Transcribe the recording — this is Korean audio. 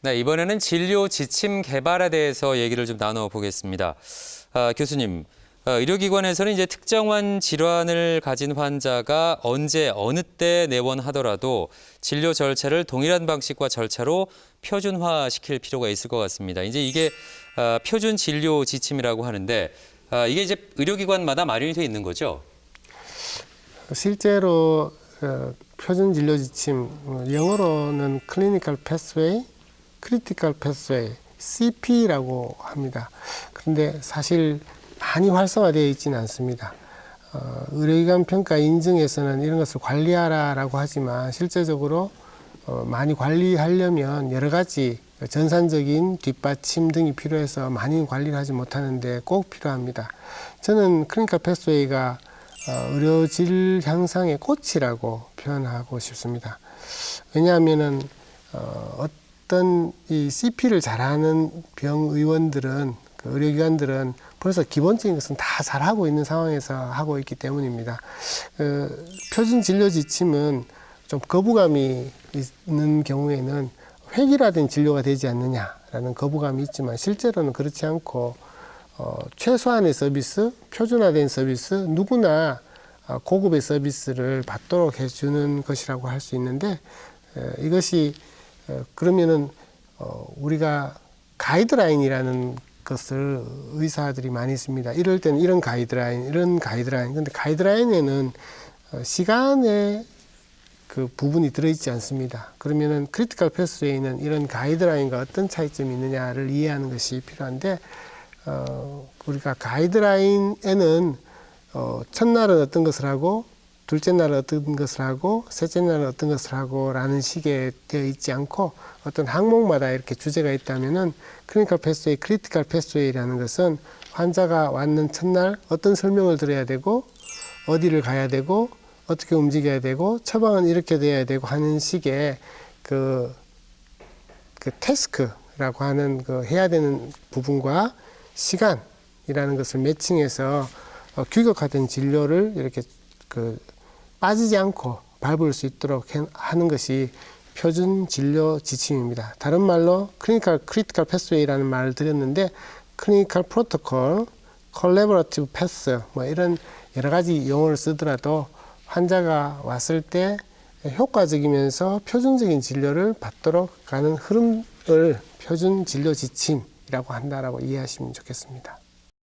네, 이번에는 진료 지침 개발에 대해서 얘기를 좀 나눠보겠습니다. 교수님, 의료기관에서는 이제 특정한 질환을 가진 환자가 언제, 어느 때 내원하더라도 진료 절차를 동일한 방식과 절차로 표준화시킬 필요가 있을 것 같습니다. 이제 이게 표준 진료 지침이라고 하는데 이게 이제 의료기관마다 마련이 돼 있는 거죠? 실제로 표준 진료 지침, 영어로는 클리니컬 패스웨이, 크리티컬 패스웨이, CP라고 합니다. 그런데 사실 많이 활성화되어 있지는 않습니다. 의료기관 평가 인증에서는 이런 것을 관리하라라고 하지만 실제적으로 많이 관리하려면 여러 가지 전산적인 뒷받침 등이 필요해서 많이 관리를 하지 못하는데 꼭 필요합니다. 저는 클리니컬 패스웨이가 의료질 향상의 꽃이라고 표현하고 싶습니다. 왜냐하면은 어떤 이 CP를 잘하는 병의원들은 그 의료기관들은 벌써 기본적인 것은 다 잘하고 있는 상황에서 하고 있기 때문입니다. 표준 진료 지침은 좀 거부감이 있는 경우에는 획일화된 진료가 되지 않느냐라는 거부감이 있지만 실제로는 그렇지 않고 최소한의 서비스, 표준화된 서비스, 누구나 고급의 서비스를 받도록 해주는 것이라고 할 수 있는데 이것이 그러면은 우리가 가이드라인이라는 것을 의사들이 많이 씁니다. 이럴 때는 이런 가이드라인, 이런 가이드라인. 근데 가이드라인에는 시간의 그 부분이 들어있지 않습니다. 그러면은 크리티컬 패스웨이는 이런 가이드라인과 어떤 차이점이 있느냐를 이해하는 것이 필요한데 우리가 가이드라인에는 첫날은 어떤 것을 하고 둘째 날은 어떤 것을 하고 셋째 날은 어떤 것을 하고 라는 식에 되어 있지 않고 어떤 항목마다 이렇게 주제가 있다면은 클리니컬 패스웨이, 크리티컬 패스웨이라는 것은 환자가 왔는 첫날 어떤 설명을 들어야 되고 어디를 가야 되고 어떻게 움직여야 되고 처방은 이렇게 돼야 되고 하는 식의 그 태스크라고 하는 그 해야 되는 부분과 시간이라는 것을 매칭해서 규격화된 진료를 이렇게 빠지지 않고 밟을 수 있도록 하는 것이 표준 진료 지침입니다. 다른 말로 클리니컬 크리티컬 패스웨이라는 말을 드렸는데 클리니컬 프로토콜, 콜래보레이티브 패스 뭐 이런 여러 가지 용어를 쓰더라도 환자가 왔을 때 효과적이면서 표준적인 진료를 받도록 가는 흐름을 표준 진료 지침이라고 한다라고 이해하시면 좋겠습니다.